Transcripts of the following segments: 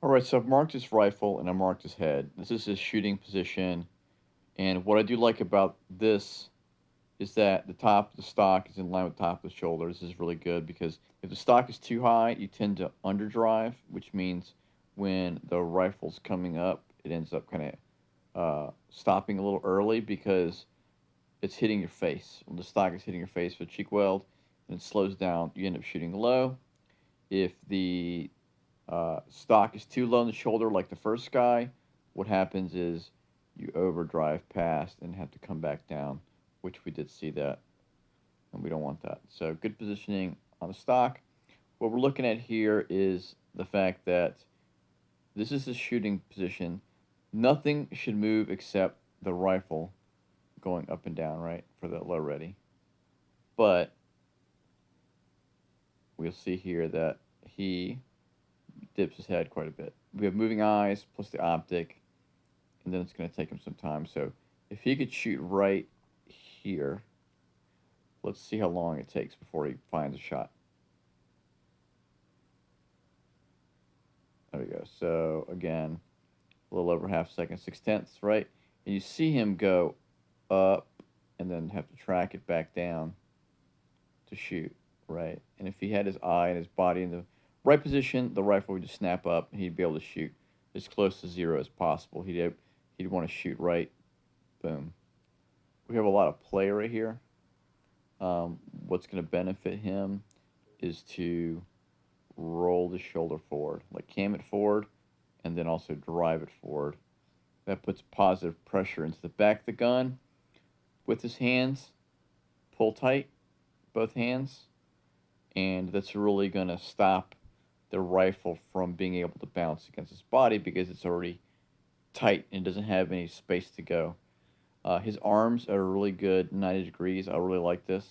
All right, so I've marked his rifle and I marked his head. This is his shooting position. And what I do like about this is that the top of the stock is in line with the top of the shoulder. This is really good because if the stock is too high, you tend to underdrive, which means when the rifle's coming up, it ends up kind of stopping a little early because it's hitting your face. When the stock is hitting your face with cheek weld and it slows down, you end up shooting low. If the stock is too low on the shoulder, like the first guy, what happens is you overdrive past and have to come back down, which we did see that, and we don't want that. So good positioning on the stock. What we're looking at here is the fact that this is the shooting position. Nothing should move except the rifle going up and down, right, for the low ready. But we'll see here that he dips his head quite a bit. We have moving eyes plus the optic, and then it's going to take him some time. So if he could shoot right here, let's see how long it takes before he finds a shot. There we go. So again, a little over half second, 6/10, right? And you see him go up and then have to track it back down to shoot, right? And if he had his eye and his body in the right position, the rifle would just snap up and he'd be able to shoot as close to zero as possible. He'd want to shoot right, boom. We have a lot of play right here. What's going to benefit him is to roll the shoulder forward, like cam it forward, and then also drive it forward. That puts positive pressure into the back of the gun. With his hands, pull tight, both hands, and that's really going to stop the rifle from being able to bounce against his body because it's already tight and doesn't have any space to go. His arms are really good, 90 degrees. I really like this.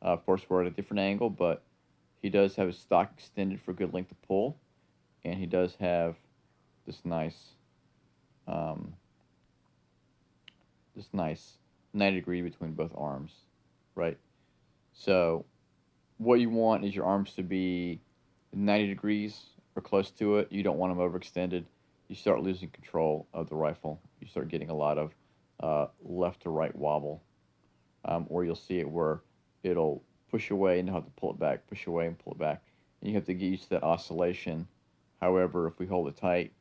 Of course, we're at a different angle, but he does have his stock extended for a good length of pull, and he does have this nice, um, 90 degree between both arms, right? So what you want is your arms to be 90 degrees or close to it. You don't want them overextended. You start losing control of the rifle. You start getting a lot of left to right wobble, or you'll see it where it'll push away and you have to pull it back, push away and pull it back. And you have to get used to that oscillation. However, if we hold it tight,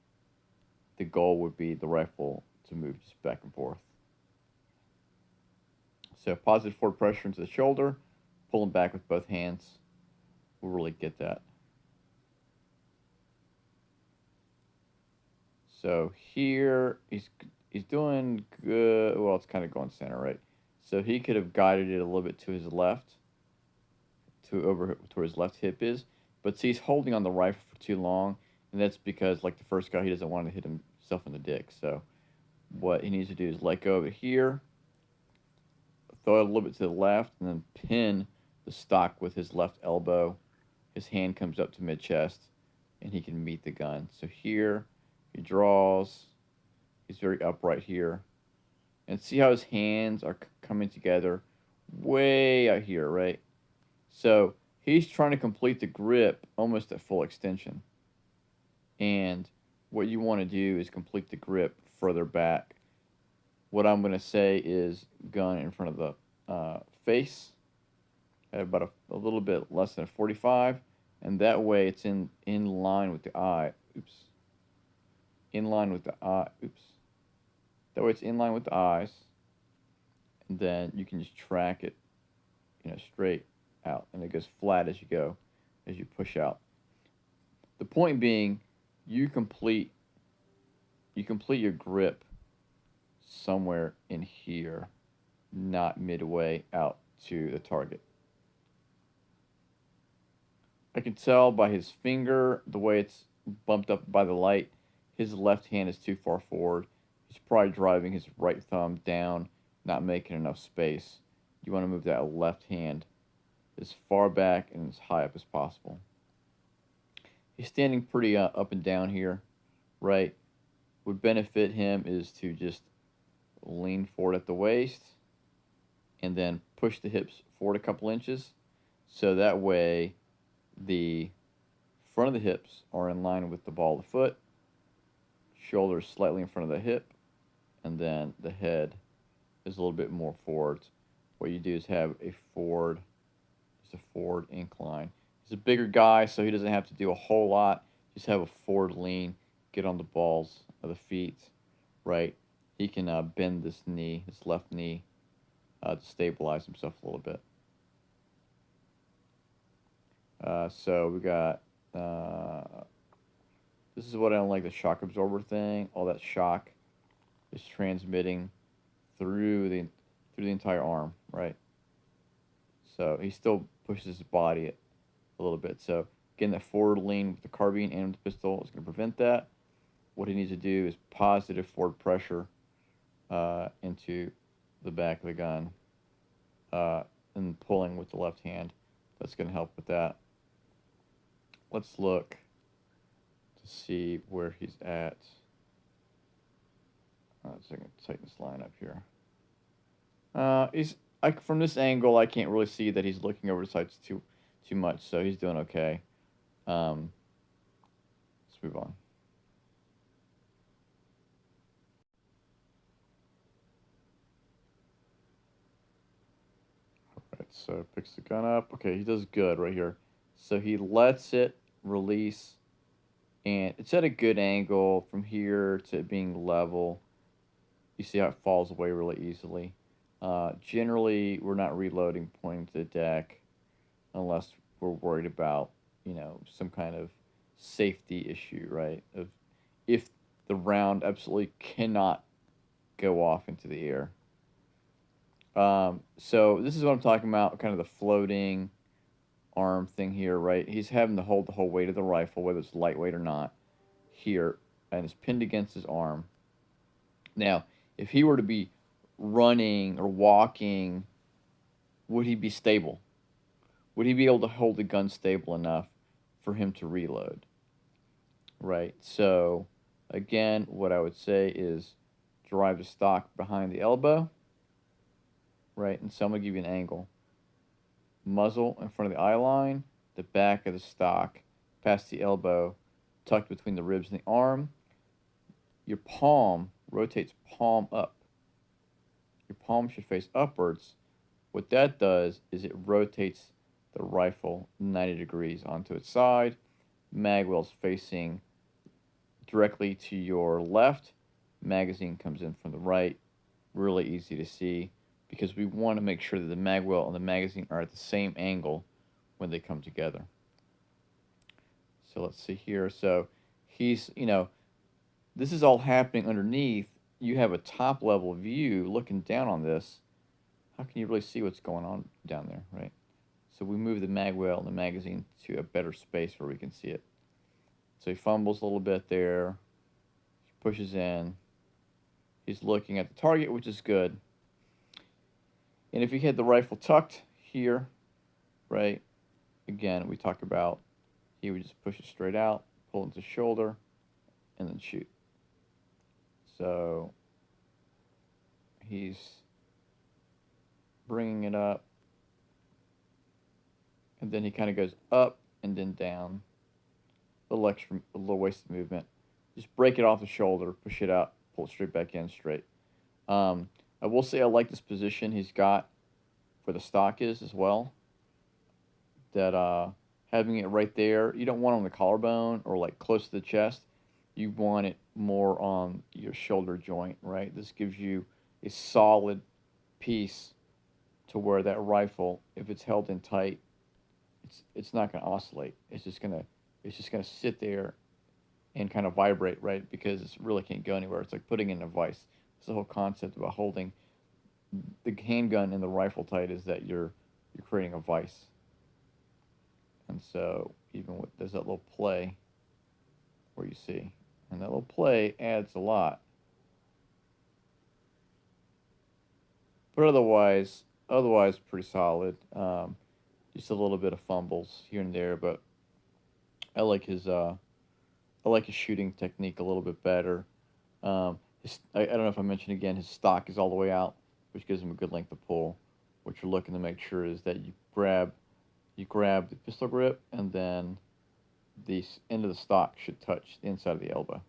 the goal would be the rifle to move just back and forth. So positive forward pressure into the shoulder, pulling back with both hands will really get that. So here he's doing good. Well, it's kind of going center, right? So he could have guided it a little bit to his left, to where his left hip is. But see, he's holding on the rifle for too long, and that's because, like the first guy, he doesn't want to hit himself in the dick. So what he needs to do is let go of it here, throw it a little bit to the left, and then pin the stock with his left elbow. His hand comes up to mid-chest, and he can meet the gun. So here, he draws. He's very upright here. And see how his hands are coming together way out here, right? So he's trying to complete the grip almost at full extension. And what you want to do is complete the grip further back. What I'm going to say is gun in front of the face at about a little bit less than a 45. And that way it's in line with the eye. Oops. In line with the eye. Oops. That way it's in line with the eyes. And then you can just track it, straight out. And it goes flat as you go, as you push out. The point being, you complete your grip somewhere in here, not midway out to the target. I can tell by his finger, the way it's bumped up by the light, his left hand is too far forward. He's probably driving his right thumb down, not making enough space. You want to move that left hand as far back and as high up as possible. He's standing pretty up and down here, right? Would benefit him is to just lean forward at the waist and then push the hips forward a couple inches. So that way the front of the hips are in line with the ball of the foot Shoulder slightly in front of the hip, and then the head is a little bit more forward. What you do is have a forward, just a forward incline. He's a bigger guy, so he doesn't have to do a whole lot. Just have a forward lean, get on the balls of the feet, right? He can bend this knee, his left knee, to stabilize himself a little bit. So we got, this is what I don't like, the shock absorber thing. All that shock is transmitting through the entire arm, right? So he still pushes his body a little bit. So getting that forward lean with the carbine and the pistol is going to prevent that. What he needs to do is positive forward pressure into the back of the gun and pulling with the left hand. That's going to help with that. Let's look to see where he's at. So I'm going to tighten this line up here. From this angle, I can't really see that he's looking over the sights too much, so he's doing okay. Let's move on. Alright, so picks the gun up. Okay, he does good right here. So he lets it release, and it's at a good angle from here to it being level. You see how it falls away really easily. Generally, we're not reloading pointing to the deck unless we're worried about, some kind of safety issue, right? If the round absolutely cannot go off into the air. So this is what I'm talking about, kind of the floating arm thing here, right? He's having to hold the whole weight of the rifle, whether it's lightweight or not, here, and it's pinned against his arm. Now, if he were to be running or walking, would he be stable? Would he be able to hold the gun stable enough for him to reload? Right, so again, what I would say is drive the stock behind the elbow, right, and so I'm going to give you an angle. Muzzle in front of the eye line, the back of the stock, past the elbow, tucked between the ribs and the arm. Your palm rotates palm up. Your palm should face upwards. What that does is it rotates the rifle 90 degrees onto its side. Magwell's facing directly to your left. Magazine comes in from the right. Really easy to see because we want to make sure that the magwell and the magazine are at the same angle when they come together. So let's see here. So he's, this is all happening underneath. You have a top level view looking down on this. How can you really see what's going on down there, right? So we move the magwell and the magazine to a better space where we can see it. So he fumbles a little bit there. He pushes in. He's looking at the target, which is good. And if he had the rifle tucked here, right, again, we talk about he would just push it straight out, pull into shoulder, and then shoot. So he's bringing it up, and then he kind of goes up and then down. A little wasted movement. Just break it off the shoulder, push it out, pull it straight back in, straight. I will say I like this position he's got where the stock is as well. That having it right there, you don't want it on the collarbone or like close to the chest. You want it more on your shoulder joint, right? This gives you a solid piece to where that rifle, if it's held in tight, it's not going to oscillate. It's just going to sit there and kind of vibrate, right? Because it really can't go anywhere. It's like putting in a vise. It's the whole concept about holding the handgun and the rifle tight is that you're creating a vise. And so even with there's that little play where you see, and that little play adds a lot. But otherwise pretty solid. Just a little bit of fumbles here and there, but I like his shooting technique a little bit better. I don't know if I mentioned again, his stock is all the way out, which gives him a good length of pull. What you're looking to make sure is that you grab the pistol grip, and then the end of the stock should touch the inside of the elbow.